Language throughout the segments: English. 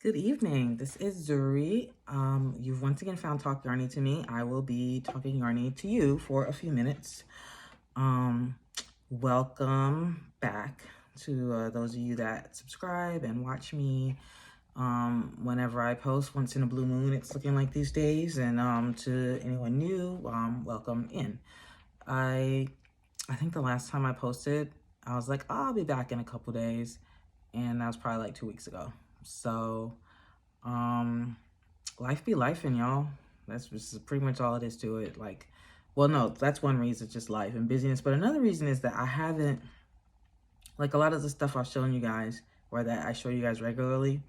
Good evening. This is Zuri. You've once again found Talk Yarny to me. I will be talking Yarny to you for a few minutes. Welcome back to those of you that subscribe and watch me whenever I post once in a blue moon. It's looking like these days. And to anyone new, welcome in. I think the last time I posted, I was like, oh, I'll be back in a couple days. And that was probably like 2 weeks ago. So, life be lifing, y'all. That's just pretty much all it is to it. Like, well, no, that's one reason, it's just life and busyness. But another reason is that I haven't, like, a lot of the stuff I've shown you guys, or that I show you guys regularly,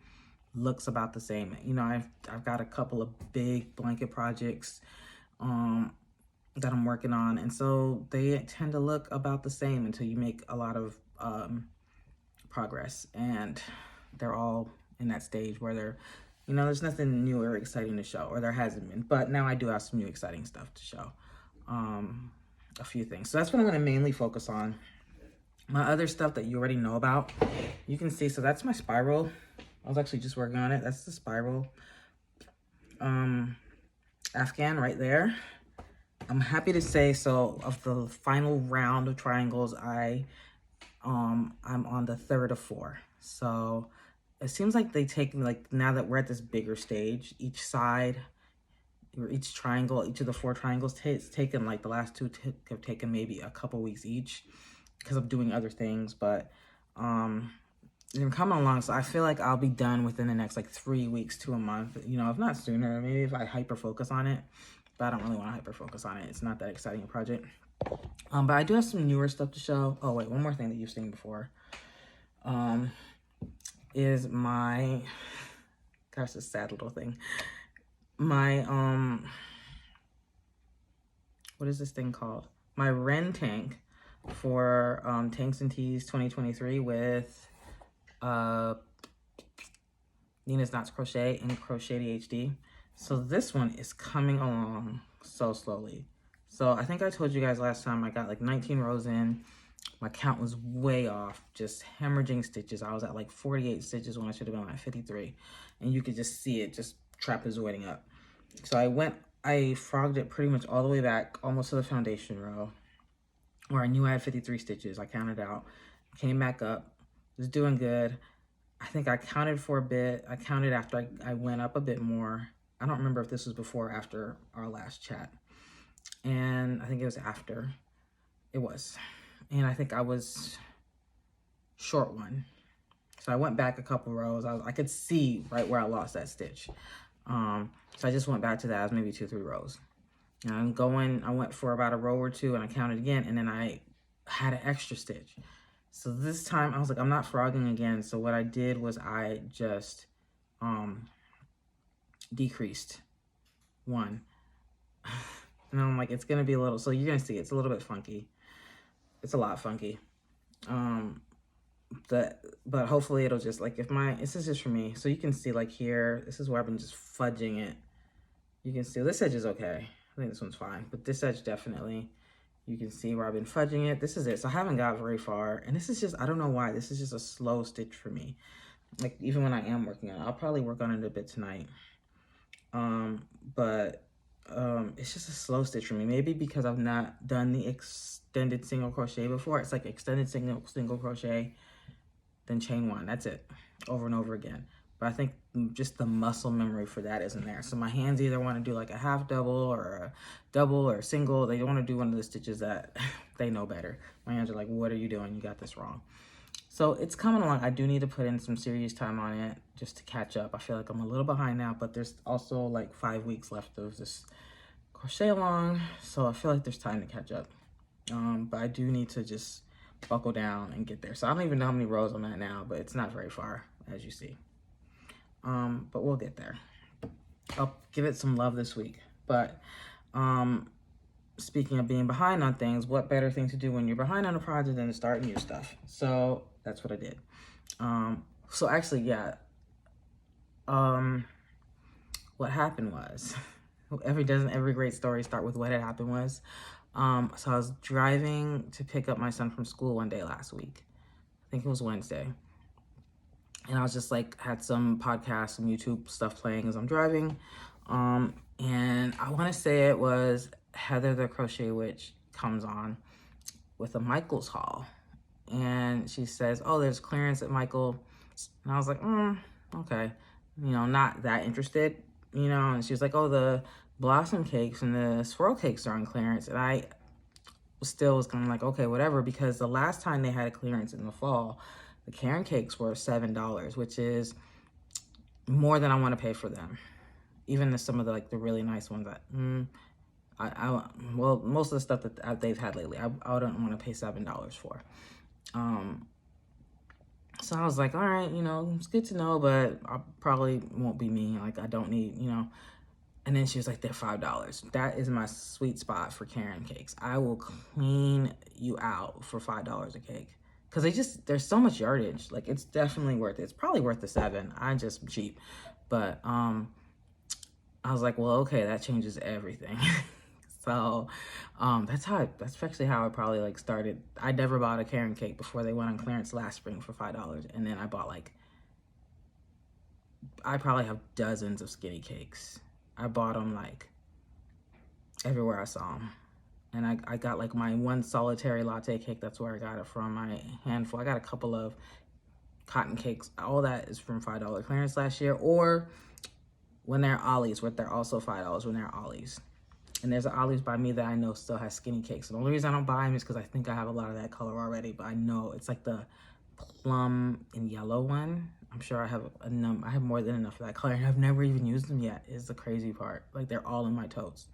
looks about the same. You know, I've got a couple of big blanket projects, that I'm working on, and so they tend to look about the same until you make a lot of progress, and they're all in that stage where they're, you know, there's nothing new or exciting to show, or there hasn't been, but now I do have some new exciting stuff to show. A few things. So that's what I'm going to mainly focus on. My other stuff that you already know about, you can see, so that's my spiral. I was actually just working on it. That's the spiral. Afghan right there. I'm happy to say, so of the final round of triangles, I'm on the third of 4. So it seems like they take, like, now that we're at this bigger stage, each side, or each triangle, each of the 4 triangles, it's taken, like, the last 2 have taken maybe a couple weeks each because I'm doing other things, but they're coming along. So I feel like I'll be done within the next, like, 3 weeks to a month, you know, if not sooner. Maybe if I hyper focus on it, but I don't really want to hyper focus on it. It's not that exciting a project. But I do have some newer stuff to show. Oh wait, one more thing that you've seen before, is my, gosh, this sad little thing. My, what is this thing called? My Ren tank for Tanks and Tees 2023 with Nina's Knots Crochet and Crochet HD. So this one is coming along so slowly. So I think I told you guys last time I got like 19 rows in. My count was way off, just hemorrhaging stitches. I was at like 48 stitches when I should have been at 53. And you could just see it just trapezoiding up. So I frogged it pretty much all the way back, almost to the foundation row, where I knew I had 53 stitches. I counted out, came back up, was doing good. I think I counted for a bit. I counted after I went up a bit more. I don't remember if this was before or after our last chat. And I think it was after. It was. And I think I was short one. So I went back a couple rows. I could see right where I lost that stitch. So I just went back to that. It was maybe 2-3 rows. And I went for about a row or 2 and I counted again. And then I had an extra stitch. So this time I was like, I'm not frogging again. So what I did was I just decreased 1. And I'm like, it's gonna be a little, so you're gonna see it's a little bit funky. It's a lot funky. But hopefully it'll just, like, this is just for me. So you can see, like, here, this is where I've been just fudging it. You can see this edge is okay. I think this one's fine, but this edge definitely, you can see where I've been fudging it. This is it. So I haven't got very far. And this is just, I don't know why, this is just a slow stitch for me. Like, even when I am working on it, I'll probably work on it a bit tonight. But it's just a slow stitch for me. Maybe because I've not done the extended single crochet before. It's like extended single crochet, then chain 1. That's it, over and over again. But I think just the muscle memory for that isn't there. So my hands either want to do like a half double or a double or a single. They want to do one of the stitches that they know better. My hands are like, what are you doing? You got this wrong. So it's coming along. I do need to put in some serious time on it just to catch up. I feel like I'm a little behind now, but there's also like 5 weeks left of this crochet along. So I feel like there's time to catch up. But I do need to just buckle down and get there. So I don't even know how many rows I'm at now, but it's not very far, as you see. But we'll get there. I'll give it some love this week. But speaking of being behind on things, what better thing to do when you're behind on a project than to start new stuff? So that's what I did. So actually, yeah. What happened was, every great story start with what had happened was, so I was driving to pick up my son from school one day last week. I think it was Wednesday. And I was just like, had some podcasts, some YouTube stuff playing as I'm driving. And I want to say it was Heather the Crochet Witch comes on with a Michael's haul. And she says, oh, there's clearance at Michael. And I was like, okay. You know, not that interested, you know. And she was like, oh, the blossom cakes and the swirl cakes are on clearance. And I still was kind of like, okay, whatever. Because the last time they had a clearance in the fall, the Karen cakes were $7, which is more than I want to pay for them. Even some of the like the really nice ones that well, most of the stuff that they've had lately, I don't want to pay $7 for. So I was like, all right, you know, it's good to know, but I probably won't be me. Like, I don't need, you know. And then she was like, they're $5. That is my sweet spot for Karen cakes. I will clean you out for $5 a cake. Because there's so much yardage. Like, it's definitely worth it. It's probably worth the $7. I'm just cheap. But I was like, well, okay, that changes everything. So that's actually how I probably like started. I never bought a Karen cake before they went on clearance last spring for $5. And then I bought like, I probably have dozens of skinny cakes. I bought them like everywhere I saw them. And I got like my one solitary latte cake. That's where I got it from. My handful. I got a couple of cotton cakes. All that is from $5 clearance last year. Or when they're Ollie's, where they're also $5 when they're Ollie's. And there's an Ollie's by me that I know still has skinny cakes. And the only reason I don't buy them is because I think I have a lot of that color already. But I know it's like the plum and yellow one. I'm sure I have I have more than enough of that color. And I've never even used them yet is the crazy part. Like, they're all in my totes.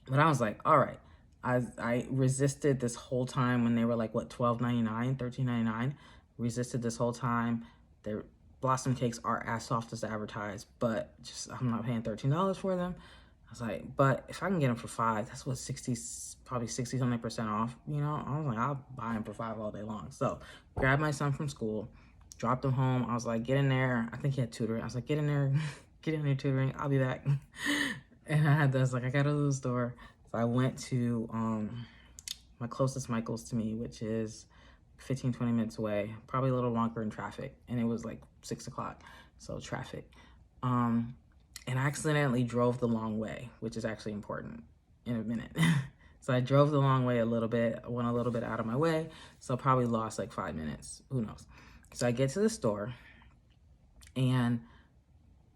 But I was like, all right. I resisted this whole time when they were like, what, $12.99, $13.99. Resisted this whole time. Their blossom cakes are as soft as advertised, but just I'm not paying $13 for them. I was like, but if I can get them for $5, that's what probably 60-something% off. You know, I was like, I'll buy them for $5 all day long. So grabbed my son from school, dropped him home. I was like, get in there. I think he had tutoring. I was like, get in there, get in there tutoring. I'll be back. And I was like, I gotta go to the store. So I went to my closest Michael's to me, which is 15-20 minutes away, probably a little longer in traffic. And it was like 6 o'clock, so traffic. And I accidentally drove the long way, which is actually important in a minute. So I drove the long way a little bit, went a little bit out of my way, so probably lost like 5 minutes, who knows. So I get to the store, and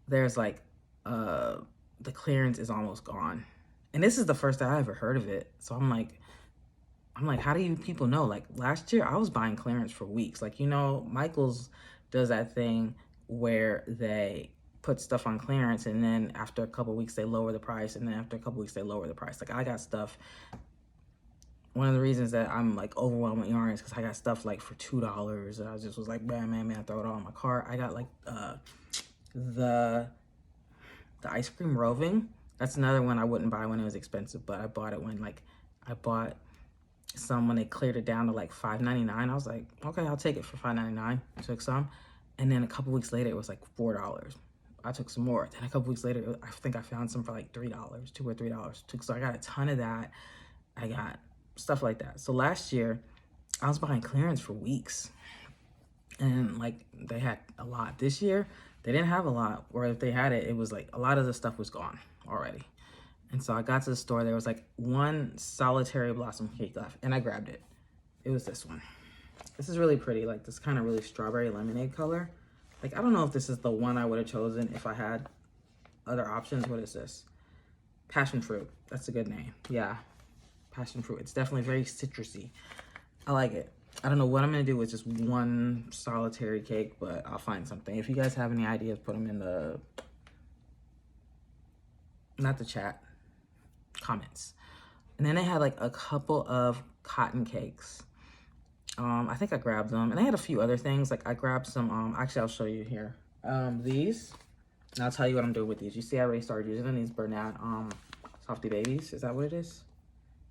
there's like, the clearance is almost gone. And this is the first time I ever heard of it. So I'm like, how do you people know? Like, last year I was buying clearance for weeks. Like, you know, Michael's does that thing where they put stuff on clearance, and then after a couple weeks they lower the price, and then after a couple weeks they lower the price. Like, I got stuff. One of the reasons that I'm like overwhelmed with yarn is because I got stuff like for $2, and I just was like, man, throw it all in my cart. I got like the ice cream roving. That's another one I wouldn't buy when it was expensive, but I bought it when like I bought some when they cleared it down to like $5.99. I was like, okay, I'll take it for $5.99. Took some, and then a couple weeks later it was like $4. I took some more. Then a couple weeks later, I think I found some for like $3, $2 or $3. So I got a ton of that. I got stuff like that. So last year, I was buying clearance for weeks, and like they had a lot. This year, they didn't have a lot, or if they had it, it was like a lot of the stuff was gone already. And so I got to the store, there was like one solitary blossom cake left, and I grabbed it. It was this one. This is really pretty, like this kind of really strawberry lemonade color. Like, I don't know if this is the one I would have chosen if I had other options. What is this? Passion fruit. That's a good name. Yeah, passion fruit. It's definitely very citrusy. I like it. I don't know what I'm going to do with just one solitary cake, but I'll find something. If you guys have any ideas, put them in the, not the chat, comments. And then they had like a couple of cotton cakes. I think I grabbed them, and I had a few other things. Like I grabbed some, actually I'll show you here. These, and I'll tell you what I'm doing with these. You see I already started using them, these Bernat, Softy Babies. Is that what it is?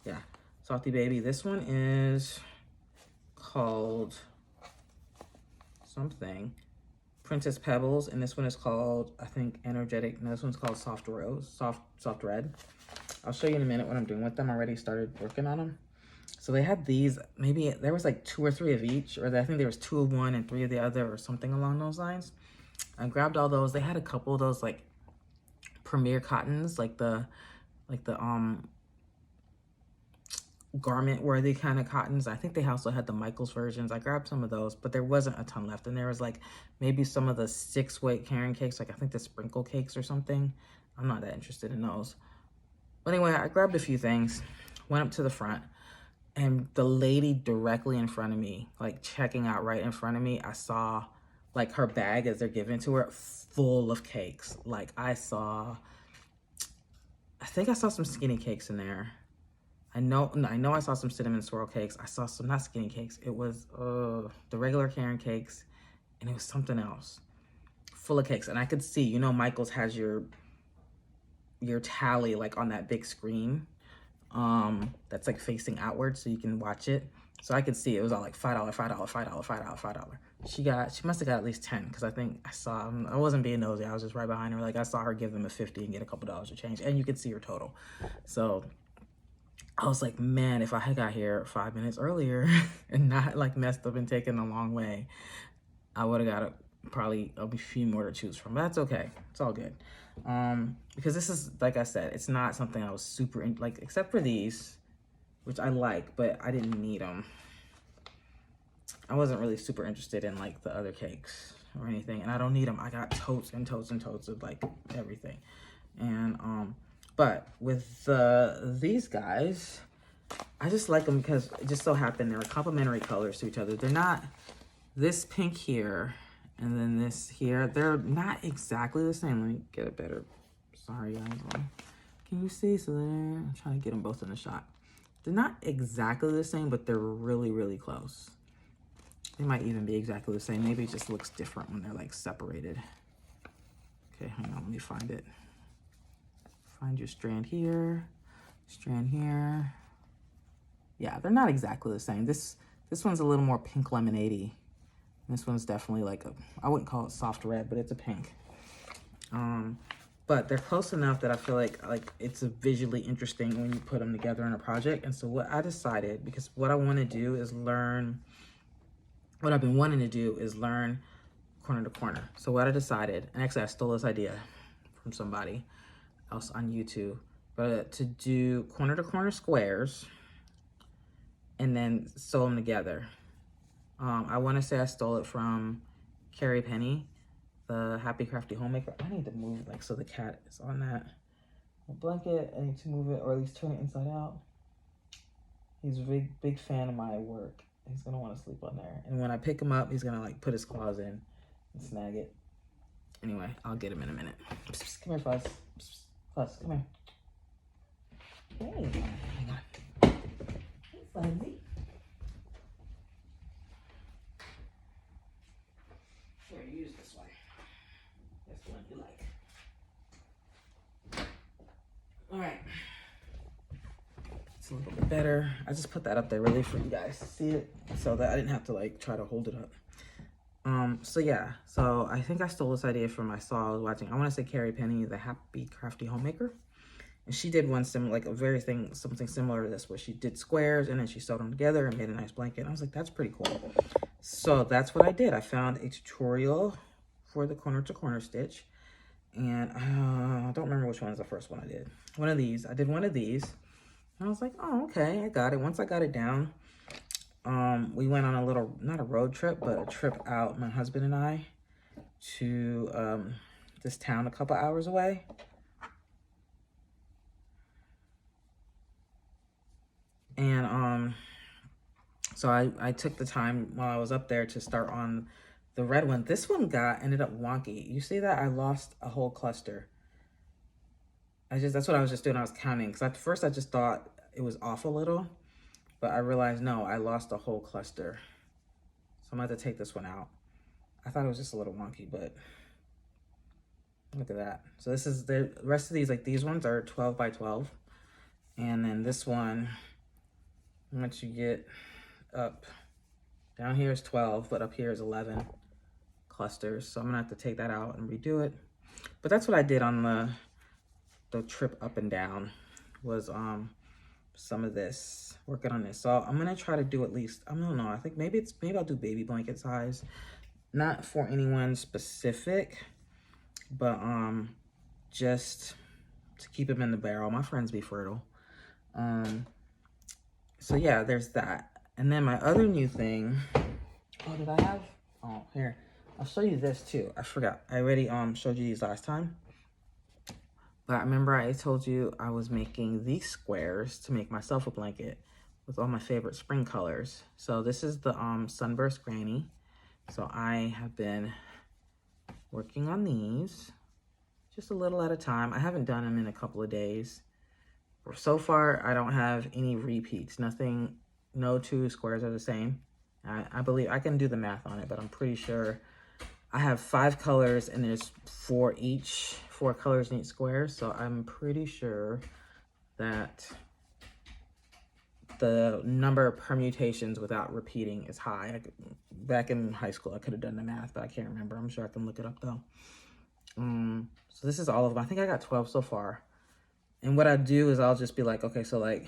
Yeah, Softy Baby. This one is called something, Princess Pebbles, and this one is called, I think, Energetic. No, this one's called Soft Red. I'll show you in a minute what I'm doing with them. I already started working on them. So they had these, maybe there was like 2 or 3 of each, or I think there was 2 of one and 3 of the other, or something along those lines. I grabbed all those. They had a couple of those like Premier cottons, like the garment worthy kind of cottons. I think they also had the Michaels versions. I grabbed some of those, but there wasn't a ton left. And there was like maybe some of the 6-weight carrying cakes, like I think the sprinkle cakes or something. I'm not that interested in those. But anyway, I grabbed a few things, went up to the front, and the lady directly in front of me, like checking out right in front of me, I saw like her bag as they're giving it to her full of cakes. Like I think I saw some skinny cakes in there. I know I saw some cinnamon swirl cakes. I saw some, not skinny cakes. It was the regular carrot cakes, and it was something else. Full of cakes. And I could see, you know, Michael's has your tally like on that big screen. That's like facing outward so you can watch it. So I could see it was all like $5, $5, $5, $5, $5. She must have got at least 10, because I think I saw, I wasn't being nosy, I was just right behind her. Like I saw her give them a 50 and get a couple dollars of change, and you could see her total. So I was like, man, if I had got here 5 minutes earlier and not like messed up and taken a long way, I would have got probably a few more to choose from. But that's okay. It's all good. Because this is, like I said, it's not something I was super like, except for these, which I like, but I didn't need them. I wasn't really super interested in like the other cakes or anything, and I don't need them. I got totes and totes and totes of like everything. And but with these guys, I just like them because it just so happened they're complementary colors to each other. They're not this pink here and then this here. They're not exactly the same. Let me get a better, sorry guys. Can you see? So I'm trying to get them both in the shot. They're not exactly the same, but they're really, really close. They might even be exactly the same. Maybe it just looks different when they're like separated. Okay, hang on, let me find it. Find your strand here, strand here. Yeah, they're not exactly the same. This one's a little more pink lemonade-y. This one's definitely like I wouldn't call it soft red, but it's a pink. But they're close enough that I feel like it's visually interesting when you put them together in a project. And so what I decided, because what I want to do is learn, what I've been wanting to do is learn corner to corner. So what I decided, and actually I stole this idea from somebody else on YouTube, but to do corner to corner squares and then sew them together. I want to say I stole it from Carrie Penny, the Happy Crafty Homemaker. I need to move like so the cat is on that blanket. I need to move it, or at least turn it inside out. He's a big fan of my work. He's gonna want to sleep on there, and when I pick him up, he's gonna like put his claws in and snag it. Anyway, I'll get him in a minute. Come here, Fuzz. Fuzz, come here. Hey, hang on. Hey, Fuzzy. Here, use this one. This one you like. All right. It's a little bit better. I just put that up there really for you guys to see it, so that I didn't have to like try to hold it up. So yeah, so I think I stole this idea from I was watching, I want to say Carrie Penny, the Happy Crafty Homemaker. And she did one similar, like something similar to this, where she did squares and then she sewed them together and made a nice blanket. And I was like, that's pretty cool. So that's what I did. I found a tutorial for the corner to corner stitch. And I don't remember which one is the first one I did. One of these. I did one of these. And I was like, oh, okay, I got it. Once I got it down, we went on a little, not a road trip, but a trip out, my husband and I, to this town a couple hours away. And so I took the time while I was up there to start on the red one. This one ended up wonky. You see that? I lost a whole cluster. That's what I was just doing. I was counting, because at first I just thought it was off a little, but I realized, no, I lost a whole cluster. So I'm going to have to take this one out. I thought it was just a little wonky, but look at that. So this is the rest of these, like these ones are 12 by 12. And then this one, once you get up, down here is 12, but up here is 11 clusters. So I'm gonna have to take that out and redo it. But that's what I did on the trip up and down, was some of this, working on this. So I'm gonna try to do at least, I don't know, I think maybe I'll do baby blanket size. Not for anyone specific, but just to keep them in the barrel. My friends be fertile. So yeah, there's that. And then my other new thing, oh, did I have, oh, here. I'll show you this too. I forgot. I already showed you these last time. But remember I told you I was making these squares to make myself a blanket with all my favorite spring colors. So this is the Sunburst Granny. So I have been working on these just a little at a time. I haven't done them in a couple of days. So far, I don't have any repeats. Nothing, no two squares are the same. I believe, I can do the math on it, but I'm pretty sure I have 5 colors and there's 4 colors in each square. So I'm pretty sure that the number of permutations without repeating is high. Back in high school, I could have done the math, but I can't remember. I'm sure I can look it up though. So this is all of them. I think I got 12 so far. And what I do is I'll just be like, okay, so like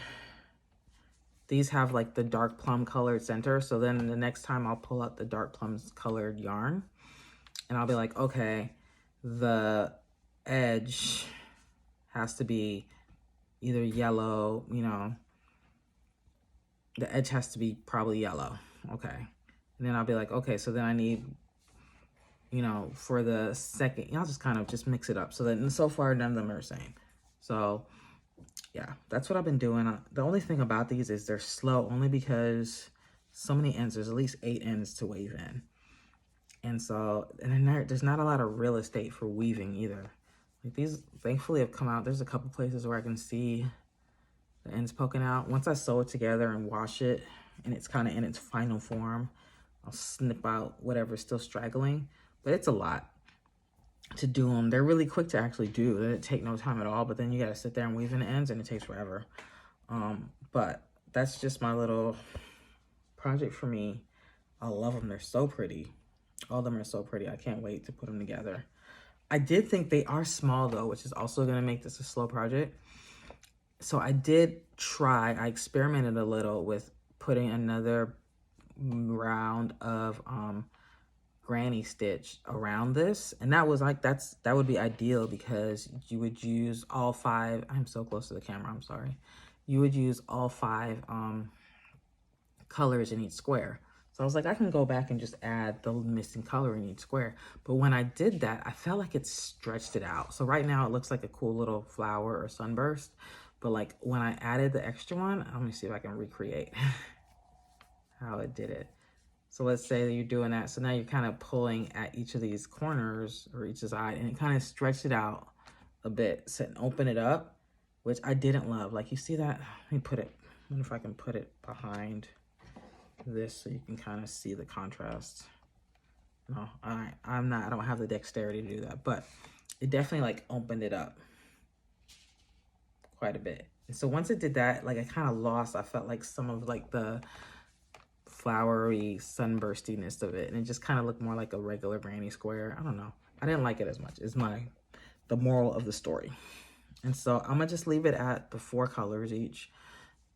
these have like the dark plum colored center. So then the next time I'll pull out the dark plum colored yarn and I'll be like, okay, the edge has to be either yellow, you know, the edge has to be probably yellow. Okay. And then I'll be like, okay, so then I need, you know, for the second, I'll just kind of just mix it up. So that so far none of them are the same. So yeah, that's what I've been doing. The only thing about these is they're slow only because so many ends, there's at least 8 ends to weave in. And so, and then there's not a lot of real estate for weaving either. Like these thankfully have come out. There's a couple places where I can see the ends poking out. Once I sew it together and wash it and it's kind of in its final form, I'll snip out whatever's still straggling. But it's a lot to do them. They're really quick to actually do. They take no time at all, but then you got to sit there and weave in the ends and it takes forever. But that's just my little project for me. I love them. They're so pretty. All of them are so pretty. I can't wait to put them together. I did think they are small though, which is also going to make this a slow project. So I did try, I experimented a little with putting another round of granny stitch around this, and that was like, that would be ideal because you would use all 5, I'm so close to the camera, I'm sorry. You would use all 5 colors in each square. So I was like, I can go back and just add the missing color in each square. But when I did that, I felt like it stretched it out. So right now it looks like a cool little flower or sunburst. But like when I added the extra one, let me see if I can recreate how it did it. So let's say that you're doing that. So now you're kind of pulling at each of these corners or each side, and it kind of stretched it out a bit. So open it up, which I didn't love. Like you see that? Let me put it, I wonder if I can put it behind this so you can kind of see the contrast. No, I don't have the dexterity to do that, but it definitely like opened it up quite a bit. And so once it did that, like I kind of lost, I felt like some of like the flowery sunburstiness of it, and it just kind of looked more like a regular granny square. I don't know, I didn't like it as much. Is the moral of the story. And so I'm gonna just leave it at the 4 colors each,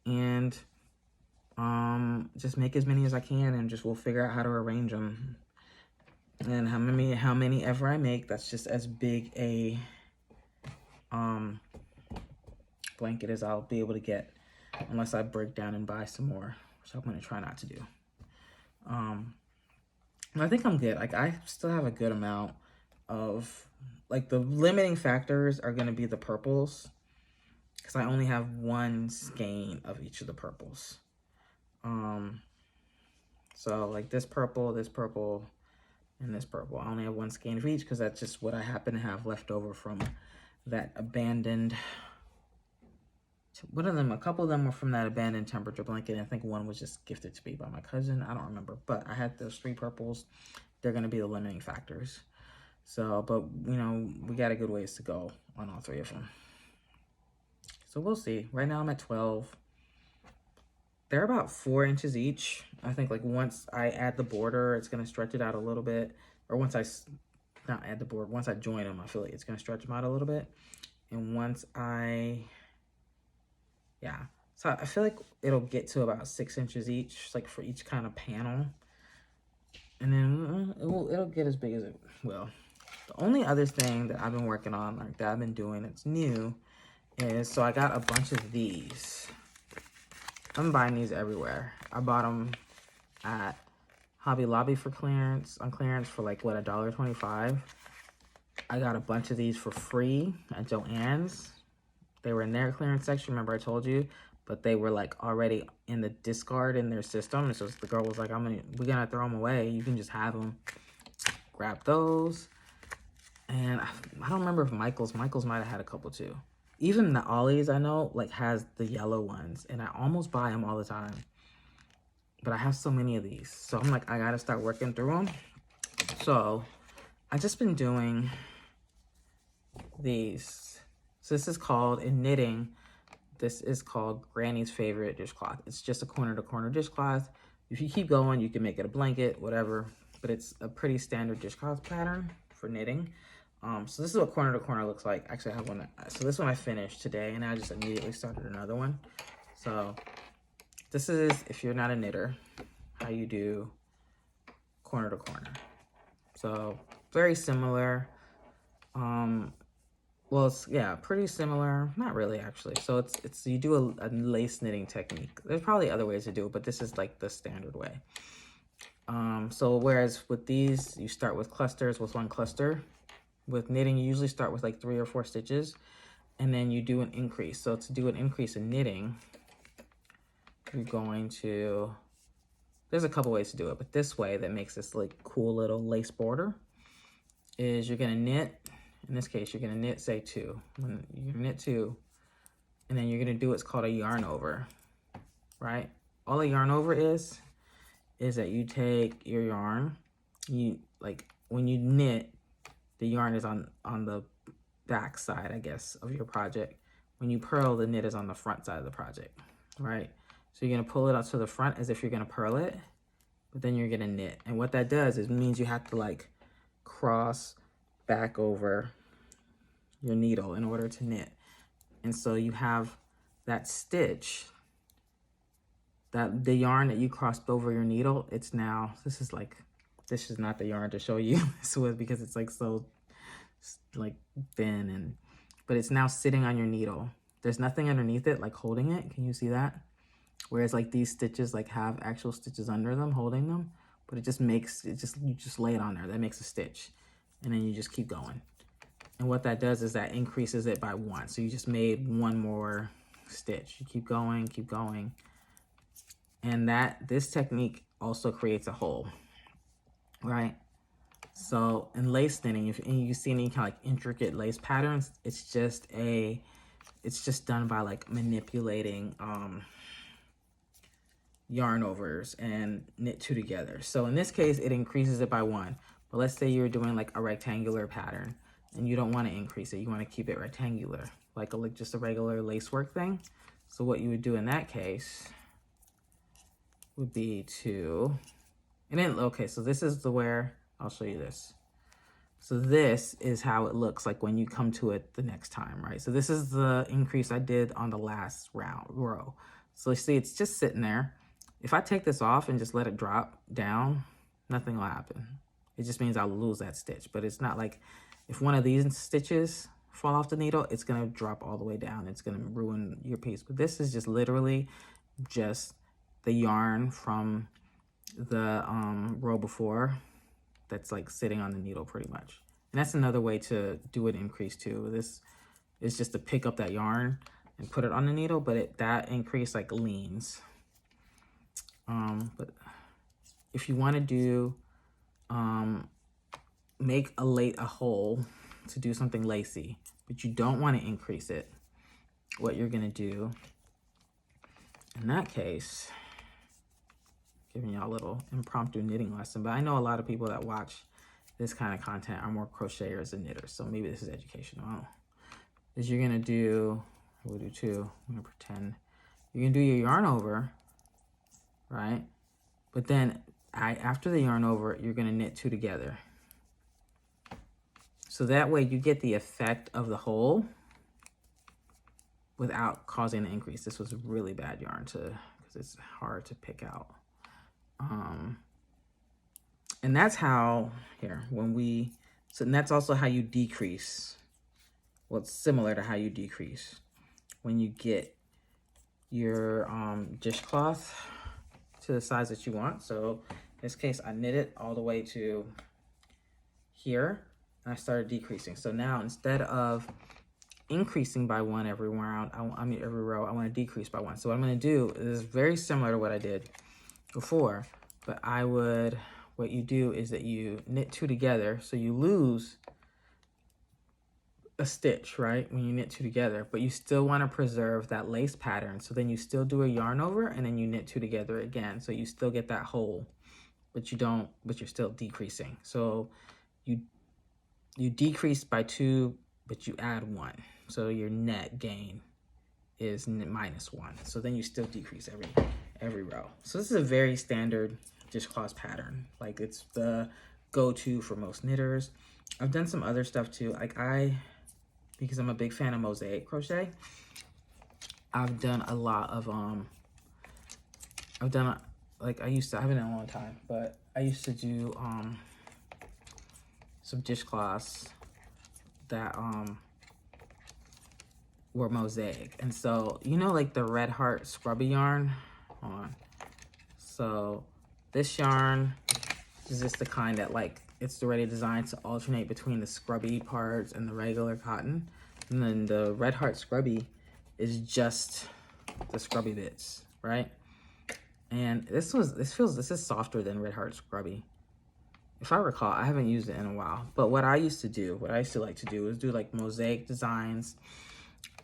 and just make as many as I can, and just we'll figure out how to arrange them. And how many ever I make, that's just as big a blanket as I'll be able to get, unless I break down and buy some more, which I'm gonna try not to do. I think I'm good. Like I still have a good amount of, like the limiting factors are gonna be the purples, because I only have 1 skein of each of the purples. So like this purple, and this purple. I only have 1 skein of each because that's just what I happen to have left over from that abandoned, a couple of them were from that abandoned temperature blanket, and I think 1 was just gifted to me by my cousin. I don't remember, but I had those 3 purples. They're going to be the limiting factors. So, but you know, we got a good ways to go on all 3 of them. So we'll see. Right now I'm at 12. They're about 4 inches each. I think like once I add the border, it's going to stretch it out a little bit. Or once I join them, I feel like it's going to stretch them out a little bit. And once yeah. So I feel like it'll get to about 6 inches each, like for each kind of panel. And then it'll get as big as it will. The only other thing that I've been working on, like that I've been doing that's new, is so I got a bunch of these. I'm buying these everywhere. I bought them at Hobby Lobby for clearance, on clearance for like, what, $1.25. I got a bunch of these for free at Joann's. They were in their clearance section, remember I told you? But they were like already in the discard in their system. And so the girl was like, we're gonna throw them away. You can just have them. Grab those. And I don't remember if Michael's might have had a couple too. Even the Ollie's, I know, like has the yellow ones. And I almost buy them all the time. But I have so many of these. So I'm like, I gotta start working through them. So I've just been doing these. So this is called, in knitting, this is called Granny's Favorite Dishcloth. It's just a corner-to-corner dishcloth. If you keep going, you can make it a blanket, whatever. But it's a pretty standard dishcloth pattern for knitting. So this is what corner-to-corner looks like. Actually, I have one. So this one I finished today, and I just immediately started another one. So this is, if you're not a knitter, how you do corner-to-corner. So very similar. Well, it's, yeah, pretty similar. Not really, actually. So it's you do a lace knitting technique. There's probably other ways to do it, but this is like the standard way. So whereas with these, you start with clusters, with one cluster. With knitting, you usually start with like 3 or 4 stitches, and then you do an increase. So to do an increase in knitting, you're going to, there's a couple ways to do it, but this way that makes this like cool little lace border is you're gonna knit. In this case, you're gonna knit, say 2. You're gonna knit 2, and then you're gonna do what's called a yarn over, right? All a yarn over is that you take your yarn, like when you knit, the yarn is on the back side, I guess, of your project. When you purl, the knit is on the front side of the project, right? So you're gonna pull it out to the front as if you're gonna purl it, but then you're gonna knit. And what that does is means you have to like cross back over your needle in order to knit. And so you have that stitch, that the yarn that you crossed over your needle, it's now, this is not the yarn to show you this with because it's like so like thin, but it's now sitting on your needle. There's nothing underneath it like holding it. Can you see that? Whereas like these stitches like have actual stitches under them holding them, but it just makes, you just lay it on there. That makes a stitch. And then you just keep going. And what that does is that increases it by 1. So you just made 1 more stitch. You keep going. And this technique also creates a hole, right? So in lace knitting, if you see any kind of like intricate lace patterns, it's just done by like manipulating yarn overs and knit 2 together. So in this case, it increases it by 1. But let's say you're doing like a rectangular pattern and you don't want to increase it. You want to keep it rectangular, like just a regular lace work thing. So what you would do in that case would be to, and then, okay, so this is where, I'll show you this. So this is how it looks like when you come to it the next time, right? So this is the increase I did on the last row. So you see, it's just sitting there. If I take this off and just let it drop down, nothing will happen. It just means I'll lose that stitch, but it's not like if one of these stitches fall off the needle, it's gonna drop all the way down. It's gonna ruin your piece. But this is just literally just the yarn from the row before that's like sitting on the needle pretty much. And that's another way to do an increase too. This is just to pick up that yarn and put it on the needle, but that increase like leans. But if you want to do make a hole to do something lacy, but you don't want to increase it, what you're gonna do in that case, giving y'all a little impromptu knitting lesson, but I know a lot of people that watch this kind of content are more crocheters than knitters, so maybe this is educational. Is you're gonna do, we'll do 2, I'm gonna pretend, you're gonna do your yarn over, right? But then after the yarn over, you're gonna knit 2 together. So that way you get the effect of the hole, without causing an increase. This was really bad yarn because it's hard to pick out. And that's how, and that's also how you decrease. Well, it's similar to how you decrease when you get your dishcloth to the size that you want. So in this case, I knit it all the way to here, and I started decreasing. So now instead of increasing by 1 every round, every row, I want to decrease by 1. So what I'm going to do is very similar to what I did before, but what you do is that you knit 2 together, so you lose a stitch, right, when you knit 2 together, but you still want to preserve that lace pattern. So then you still do a yarn over, and then you knit 2 together again, so you still get that hole, but you're still decreasing. So you decrease by 2, but you add 1, so your net gain is -1. So then you still decrease every row. So this is a very standard dishcloth pattern. Like, it's the go-to for most knitters. I've done some other stuff too. Like, because I'm a big fan of mosaic crochet, I've done a lot of I haven't done it in a long time, but I used to do some dishcloths that were mosaic. And so, like the Red Heart scrubby yarn on. So this yarn is just the kind that, like, it's already designed to alternate between the scrubby parts and the regular cotton. And then the Red Heart scrubby is just the scrubby bits, right? And this is softer than Red Heart scrubby. If I recall, I haven't used it in a while, but what I used to like to do is do like mosaic designs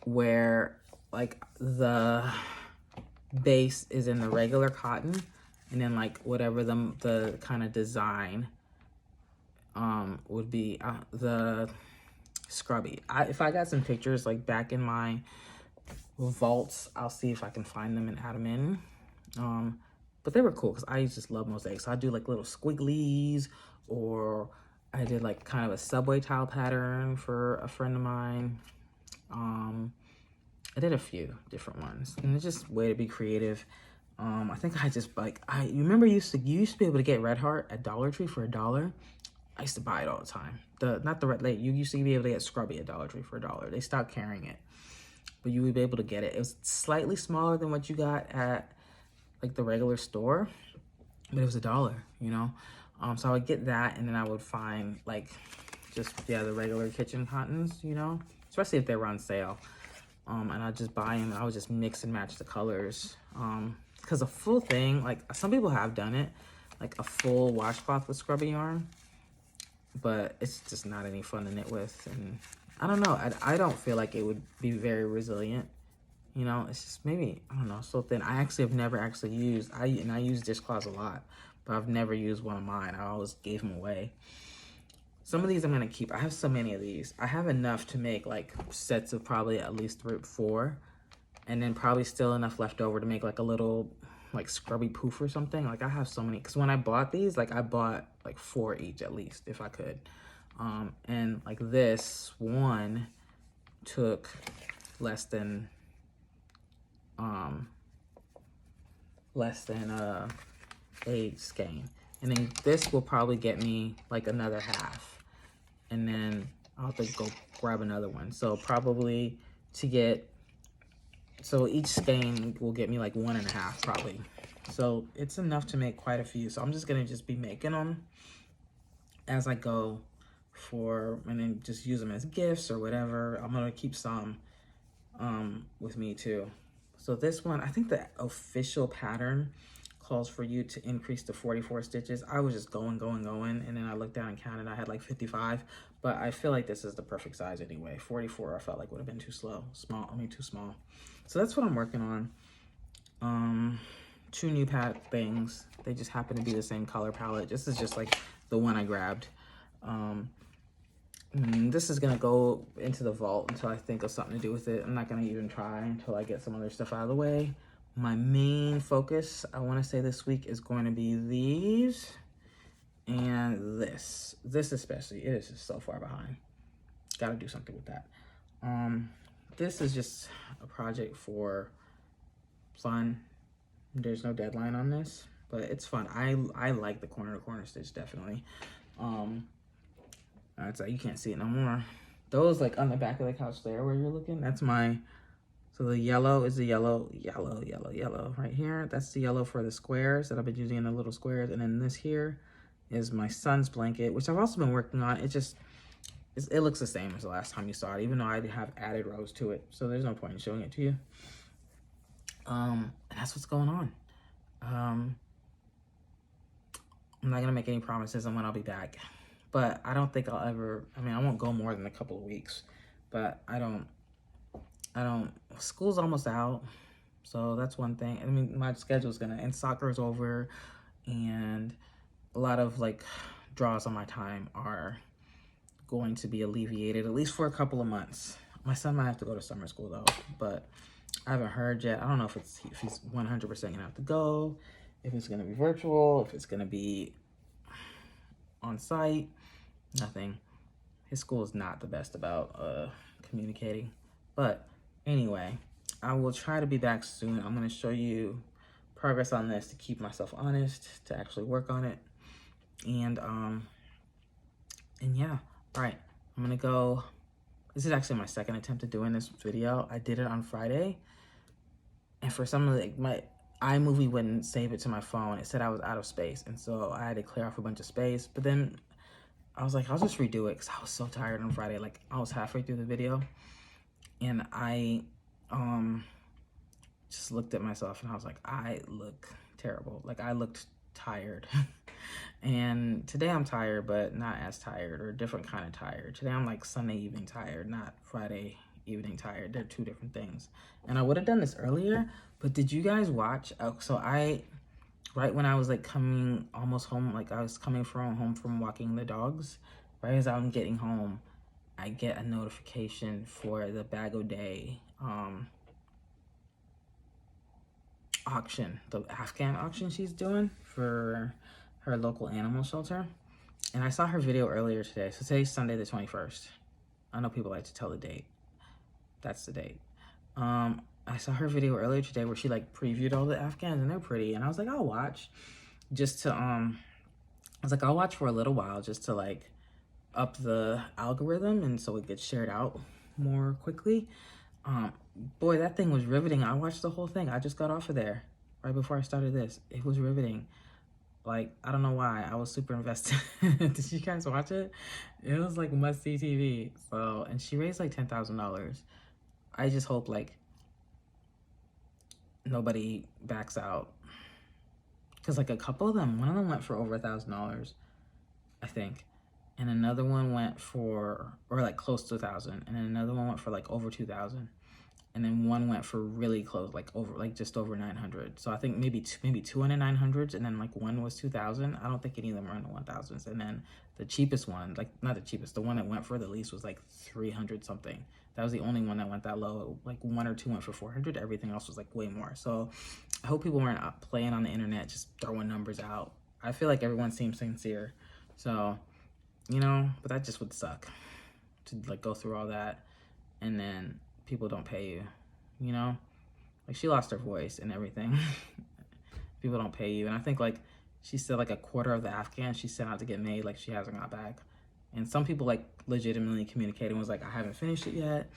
where like the base is in the regular cotton, and then like whatever the kind of design would be the scrubby. If I got some pictures like back in my vaults, I'll see if I can find them and add them in. But they were cool because I just love mosaic. So I do like little squigglies, or I did like kind of a subway tile pattern for a friend of mine. I did a few different ones, and it's just a way to be creative. I think I just like, you remember you used to be able to get Red Heart at Dollar Tree for $1. I used to buy it all the time. You used to be able to get scrubby at Dollar Tree for $1. They stopped carrying it, but you would be able to get it. It was slightly smaller than what you got at like the regular store, but it was $1, so I would get that, and then I would find like the regular kitchen cottons, especially if they were on sale, and I'd just buy them, and I would just mix and match the colors, because a full thing, like some people have done it, like a full washcloth with scrubby yarn, but it's just not any fun to knit with. And I don't know, I don't feel like it would be very resilient. It's just maybe, I don't know, so thin. I actually have never used, I use dishcloths a lot, but I've never used one of mine. I always gave them away. Some of these I'm going to keep. I have so many of these. I have enough to make like sets of probably at least 3 or 4, and then probably still enough left over to make like a little like scrubby poof or something. Like, I have so many, because when I bought these, like I bought like 4 each at least if I could. And like this one took less than a skein, and then this will probably get me like another half, and then I'll have to go grab another one. So probably so each skein will get me like 1.5 probably. So it's enough to make quite a few. So I'm just gonna be making them as I go and then just use them as gifts or whatever. I'm gonna keep some with me too. So this one, I think the official pattern calls for you to increase to 44 stitches. I was just going, and then I looked down and counted. I had like 55, but I feel like this is the perfect size anyway. 44 I felt like would have been too small. So that's what I'm working on. 2 new things. They just happen to be the same color palette. This is just like the one I grabbed. This is gonna go into the vault until I think of something to do with it. I'm not gonna even try until I get some other stuff out of the way. My main focus, I want to say this week, is going to be these and this. This especially, it is just so far behind. Gotta do something with that. this is just a project for fun. There's no deadline on this, but it's fun. I like the corner to corner stitch, definitely. That's you can't see it no more. Those like on the back of the couch there where you're looking, that's my, so the yellow is the yellow right here. That's the yellow for the squares that I've been using in the little squares. And then this here is my son's blanket, which I've also been working on. It looks the same as the last time you saw it, even though I have added rows to it. So there's no point in showing it to you. And that's what's going on. I'm not gonna make any promises on when I'll be back, but I don't think I'll ever, I mean, I won't go more than a couple of weeks, but I don't, school's almost out. So that's one thing. I mean, my schedule's and soccer's over, and a lot of like draws on my time are going to be alleviated, at least for a couple of months. My son might have to go to summer school though, but I haven't heard yet. I don't know if he's 100% gonna have to go, if it's gonna be virtual, if it's gonna be on site, nothing. His school is not the best about communicating. But anyway, I will try to be back soon. I'm gonna show you progress on this to keep myself honest, to actually work on it. And yeah, all right, I'm gonna go. This is actually my second attempt at doing this video. I did it on Friday, and for some reason, my iMovie wouldn't save it to my phone. It said I was out of space, and so I had to clear off a bunch of space. But then I was like, I'll just redo it, because I was so tired on Friday. Like, I was halfway through the video, and I just looked at myself, and I was like, I look terrible. Like, I looked tired. And today I'm tired, but not as tired, or a different kind of tired. Today I'm like Sunday evening tired, not Friday evening tired. They're two different things. And I would have done this earlier, but did you guys watch? So right when I was like coming almost home, like I was coming home from walking the dogs, right as I'm getting home, I get a notification for the Bag O' Day auction, the Afghan auction she's doing for her local animal shelter. And I saw her video earlier today. So today's Sunday the 21st. I know people like to tell the date. That's the date. I saw her video earlier today where she like previewed all the Afghans, and they're pretty. And I was like, I'll watch just to, I was like, I'll watch for a little while just to like up the algorithm, and so it gets shared out more quickly. Boy, that thing was riveting. I watched the whole thing. I just got off of there right before I started this. It was riveting. Like, I don't know why. I was super invested. Did you guys watch it? It was like must-see TV. So, and she raised like $10,000. I just hope like nobody backs out. Because like a couple of them, one of them went for over $1,000, I think. And another one went for, or like close to 1,000. And then another one went for like over 2,000. And then one went for really close, like just over 900. So I think maybe two in the 900s, and then like one was 2,000. I don't think any of them were in the 1,000s. And then the cheapest one, like not the cheapest, the one that went for the least was like 300 something. That was the only one that went that low. Like one or two went for 400. Everything else was like way more. So I hope people weren't playing on the internet, just throwing numbers out. I feel like everyone seems sincere. So, you know, but that just would suck to like go through all that and then people don't pay you, you know? Like, she lost her voice and everything. People don't pay you. And I think, like, she said, like, a quarter of the Afghans she sent out to get made, like, she hasn't got back. And some people, like, legitimately communicated and was like, I haven't finished it yet,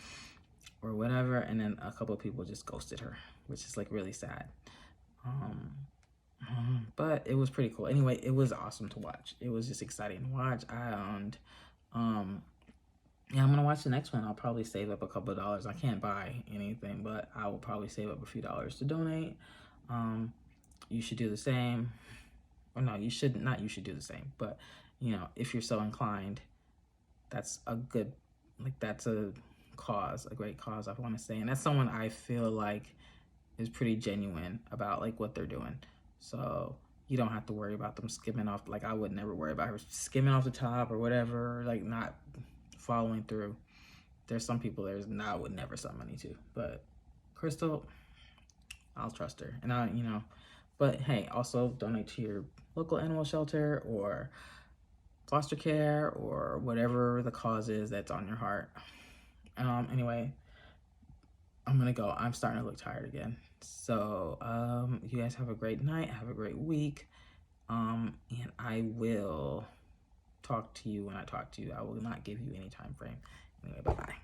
or whatever. And then a couple of people just ghosted her, which is, like, really sad. But it was pretty cool. Anyway, it was awesome to watch. It was just exciting to watch. Yeah, I'm gonna watch the next one. I'll probably save up a couple of dollars. I can't buy anything, but I will probably save up a few dollars to donate. You should do the same. Or no, you should not. You should do the same. But you know, if you're so inclined, that's a good, like that's a cause, a great cause. I want to say, and that's someone I feel like is pretty genuine about like what they're doing. So you don't have to worry about them skimming off. Like I would never worry about her skimming off the top or whatever. Like not following through. There's some people I would never send money to, but Crystal, I'll trust her. And you know, but hey, also donate to your local animal shelter or foster care or whatever the cause is that's on your heart. Anyway, I'm gonna go. I'm starting to look tired again. So you guys have a great night, have a great week, and I will talk to you when I talk to you. I will not give you any time frame. Anyway, bye-bye.